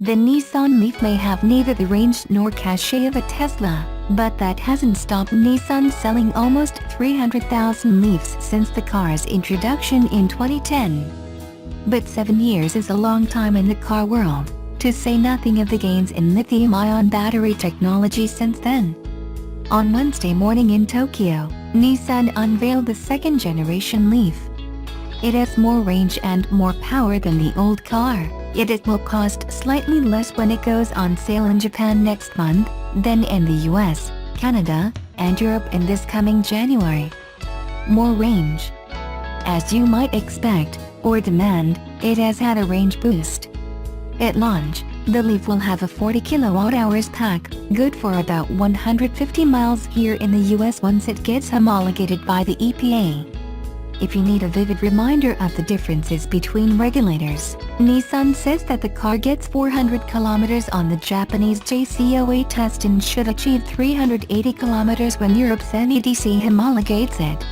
The Nissan Leaf may have neither the range nor cachet of a Tesla, but that hasn't stopped Nissan selling almost 300,000 Leafs since the car's introduction in 2010. But 7 years is a long time in the car world, to say nothing of the gains in lithium-ion battery technology since then. On Wednesday morning in Tokyo, Nissan unveiled the second-generation Leaf. It has more range and more power than the old car, yet it will cost slightly less when it goes on sale in Japan next month, then in the US, Canada, and Europe in this coming January. More range. As you might expect, or demand, it has had a range boost. At launch, the Leaf will have a 40 kWh pack, good for about 150 miles here in the US once it gets homologated by the EPA. If you need a vivid reminder of the differences between regulators, Nissan says that the car gets 400 kilometers on the Japanese JCOA test and should achieve 380 kilometers when Europe's NEDC homologates it.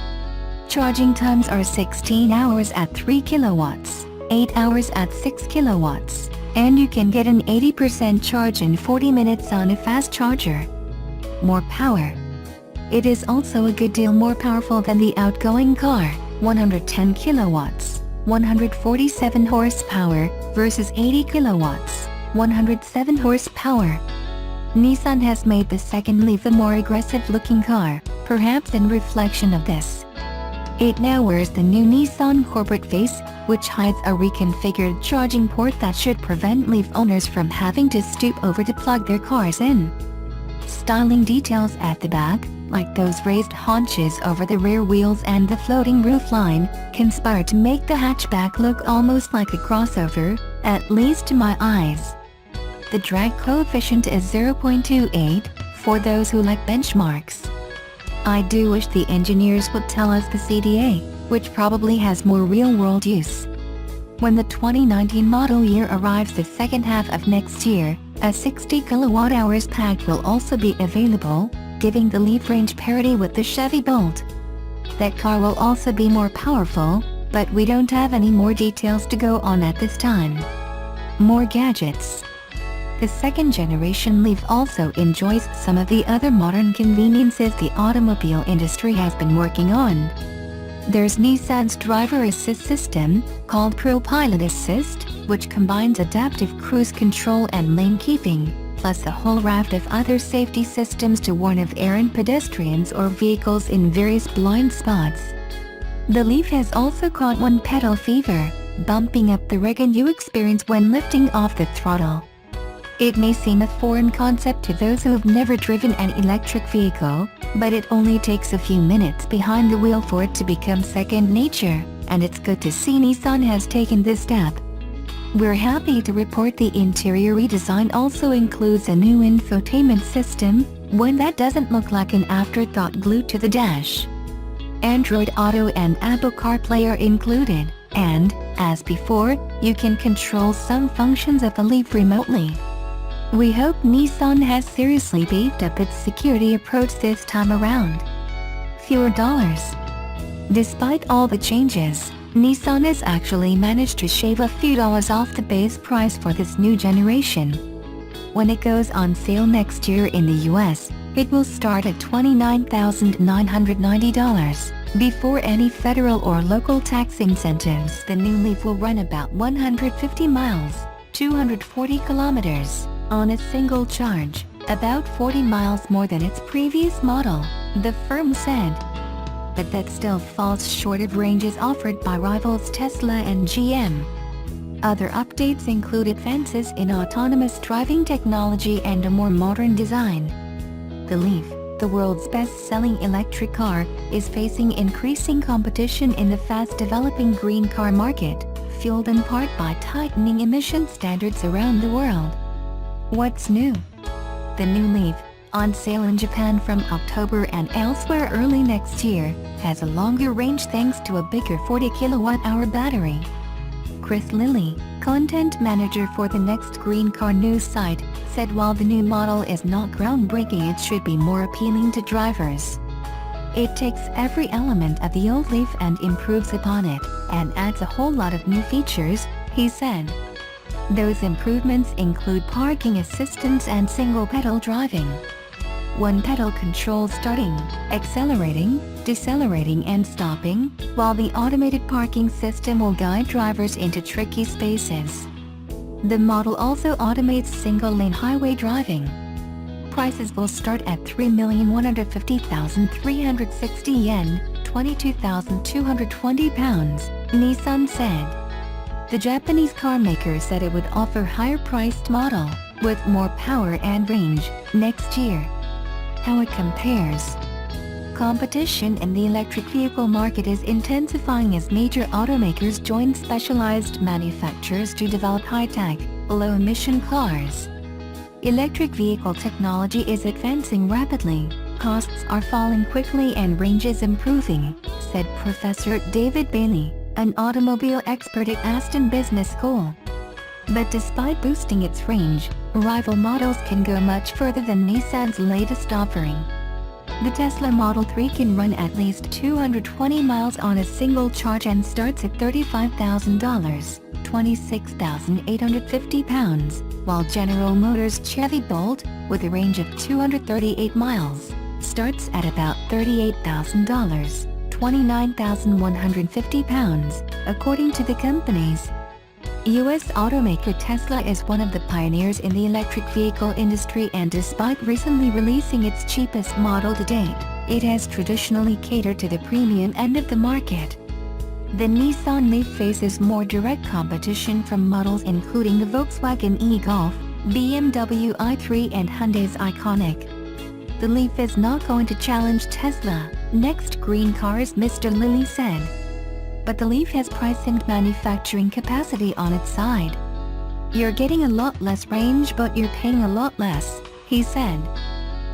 Charging times are 16 hours at 3 kilowatts, 8 hours at 6 kilowatts, and you can get an 80% charge in 40 minutes on a fast charger. More power. It is also a good deal more powerful than the outgoing car, 110 kilowatts, 147 horsepower, versus 80 kilowatts, 107 horsepower. Nissan has made the second Leaf a more aggressive-looking car, perhaps in reflection of this. It now wears the new Nissan corporate face, which hides a reconfigured charging port that should prevent Leaf owners from having to stoop over to plug their cars in. Styling details at the back, like those raised haunches over the rear wheels and the floating roofline, conspire to make the hatchback look almost like a crossover, at least to my eyes. The drag coefficient is 0.28, for those who like benchmarks. I do wish the engineers would tell us the CDA, which probably has more real-world use. When the 2019 model year arrives the second half of next year, a 60 kWh pack will also be available, giving the Leaf range parity with the Chevy Bolt. That car will also be more powerful, but we don't have any more details to go on at this time. More gadgets. The second-generation Leaf also enjoys some of the other modern conveniences the automobile industry has been working on. There's Nissan's driver assist system, called ProPilot Assist, which combines adaptive cruise control and lane keeping, plus a whole raft of other safety systems to warn of errant pedestrians or vehicles in various blind spots. The Leaf has also caught one-pedal fever, bumping up the reggae you experience when lifting off the throttle. It may seem a foreign concept to those who have never driven an electric vehicle, but it only takes a few minutes behind the wheel for it to become second nature, and it's good to see Nissan has taken this step. We're happy to report the interior redesign also includes a new infotainment system, one that doesn't look like an afterthought glued to the dash. Android Auto and Apple CarPlay are included, and, as before, you can control some functions of the Leaf remotely. We hope Nissan has seriously beefed up its security approach this time around. Fewer dollars. Despite all the changes, Nissan has actually managed to shave a few dollars off the base price for this new generation. When it goes on sale next year in the US, it will start at $29,990. Before any federal or local tax incentives, the new Leaf will run about 150 miles, 240 kilometers, on a single charge, about 40 miles more than its previous model, the firm said. But that still falls short of ranges offered by rivals Tesla and GM. Other updates include advances in autonomous driving technology and a more modern design. The Leaf, the world's best-selling electric car, is facing increasing competition in the fast-developing green car market, fueled in part by tightening emission standards around the world. What's new? The new Leaf, on sale in Japan from October and elsewhere early next year, has a longer range thanks to a bigger 40 kilowatt-hour battery. Chris Lilly, content manager for the Next Green Car news site, said while the new model is not groundbreaking, it should be more appealing to drivers. It takes every element of the old Leaf and improves upon it, and adds a whole lot of new features, he said. Those improvements include parking assistance and single-pedal driving. One pedal controls starting, accelerating, decelerating and stopping, while the automated parking system will guide drivers into tricky spaces. The model also automates single-lane highway driving. Prices will start at 3,150,360 yen, £22,220, Nissan said. The Japanese car maker said it would offer higher-priced model, with more power and range, next year. How it compares. Competition in the electric vehicle market is intensifying as major automakers join specialized manufacturers to develop high-tech, low-emission cars. Electric vehicle technology is advancing rapidly, costs are falling quickly and range is improving, said Professor David Bailey, an automobile expert at Aston Business School. But despite boosting its range, rival models can go much further than Nissan's latest offering. The Tesla Model 3 can run at least 220 miles on a single charge and starts at $35,000, £26,850, while General Motors' Chevy Bolt, with a range of 238 miles, starts at about $38,000, £29,150, according to the companies. U.S. automaker Tesla is one of the pioneers in the electric vehicle industry, and despite recently releasing its cheapest model to date, it has traditionally catered to the premium end of the market. The Nissan Leaf faces more direct competition from models including the Volkswagen e-Golf, BMW i3 and Hyundai's Ioniq. The Leaf is not going to challenge Tesla, next green cars, Mr. Lilly said. But the Leaf has price and manufacturing capacity on its side. You're getting a lot less range but you're paying a lot less, he said.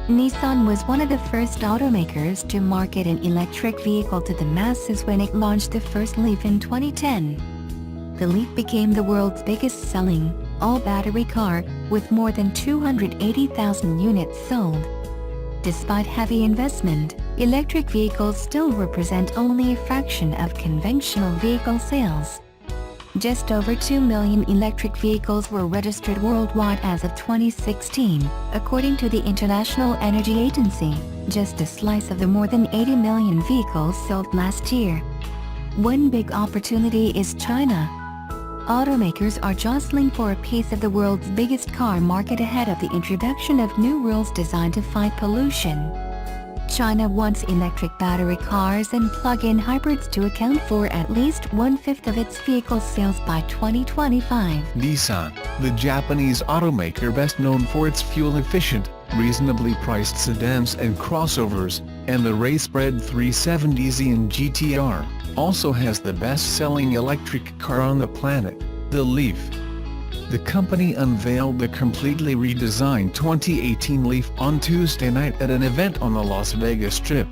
Nissan was one of the first automakers to market an electric vehicle to the masses when it launched the first Leaf in 2010. The Leaf became the world's biggest selling, all-battery car, with more than 280,000 units sold. Despite heavy investment, electric vehicles still represent only a fraction of conventional vehicle sales. Just over 2 million electric vehicles were registered worldwide as of 2016, according to the International Energy Agency, just a slice of the more than 80 million vehicles sold last year. One big opportunity is China. Automakers are jostling for a piece of the world's biggest car market ahead of the introduction of new rules designed to fight pollution. China wants electric battery cars and plug-in hybrids to account for at least 1/5 of its vehicle sales by 2025. Nissan, the Japanese automaker best known for its fuel-efficient, reasonably priced sedans and crossovers, and the race-bred 370Z and GTR, also has the best-selling electric car on the planet, the Leaf. The company unveiled the completely redesigned 2018 Leaf on Tuesday night at an event on the Las Vegas Strip.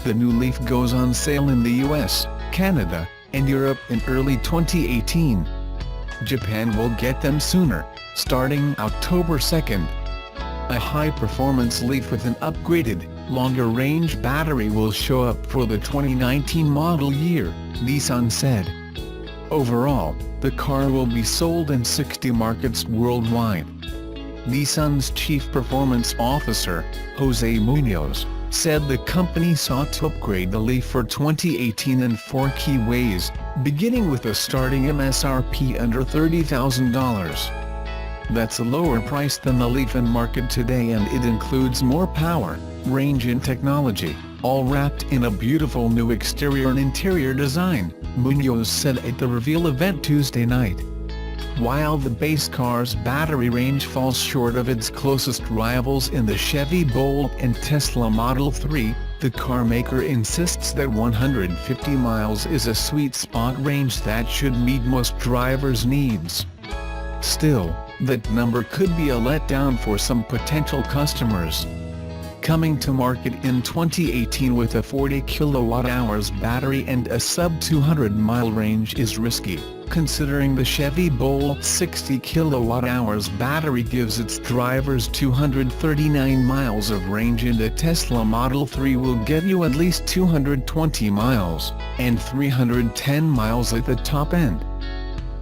The new Leaf goes on sale in the US, Canada, and Europe in early 2018. Japan will get them sooner, starting October 2nd. A high-performance Leaf with an upgraded, longer-range battery will show up for the 2019 model year, Nissan said. Overall, the car will be sold in 60 markets worldwide. Nissan's Chief Performance Officer, Jose Munoz, said the company sought to upgrade the Leaf for 2018 in 4 key ways, beginning with a starting MSRP under $30,000. That's a lower price than the Leaf in market today, and it includes more power, range and technology, all wrapped in a beautiful new exterior and interior design, Munoz said at the reveal event Tuesday night. While the base car's battery range falls short of its closest rivals in the Chevy Bolt and Tesla Model 3, the car maker insists that 150 miles is a sweet spot range that should meet most drivers' needs. Still, that number could be a letdown for some potential customers. Coming to market in 2018 with a 40 kWh battery and a sub-200-mile range is risky, considering the Chevy Bolt's 60 kWh battery gives its drivers 239 miles of range, and a Tesla Model 3 will get you at least 220 miles, and 310 miles at the top end.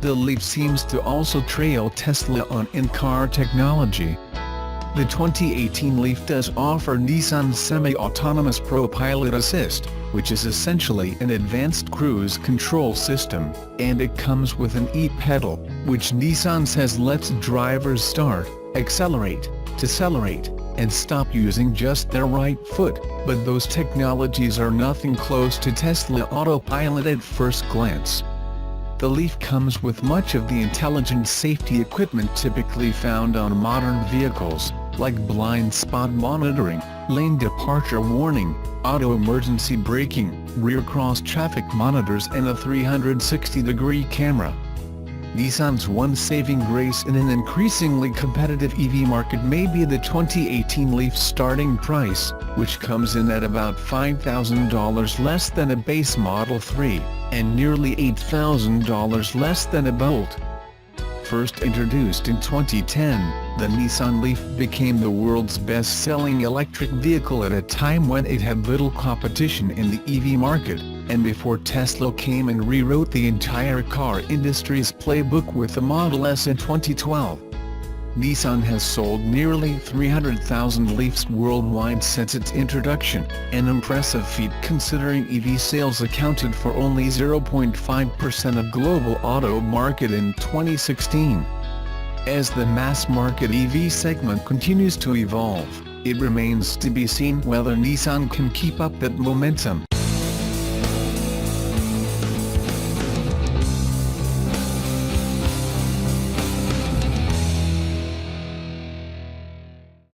The Leaf seems to also trail Tesla on in-car technology. The 2018 Leaf does offer Nissan's semi-autonomous Pro Pilot Assist, which is essentially an advanced cruise control system, and it comes with an e-pedal, which Nissan says lets drivers start, accelerate, decelerate, and stop using just their right foot, but those technologies are nothing close to Tesla Autopilot at first glance. The Leaf comes with much of the intelligent safety equipment typically found on modern vehicles, like blind spot monitoring, lane departure warning, auto emergency braking, rear cross-traffic monitors and a 360-degree camera. Nissan's one saving grace in an increasingly competitive EV market may be the 2018 Leaf starting price, which comes in at about $5,000 less than a base Model 3, and nearly $8,000 less than a Bolt. First introduced in 2010, the Nissan Leaf became the world's best-selling electric vehicle at a time when it had little competition in the EV market, and before Tesla came and rewrote the entire car industry's playbook with the Model S in 2012. Nissan has sold nearly 300,000 Leafs worldwide since its introduction, an impressive feat considering EV sales accounted for only 0.5% of global auto market in 2016. As the mass-market EV segment continues to evolve, it remains to be seen whether Nissan can keep up that momentum.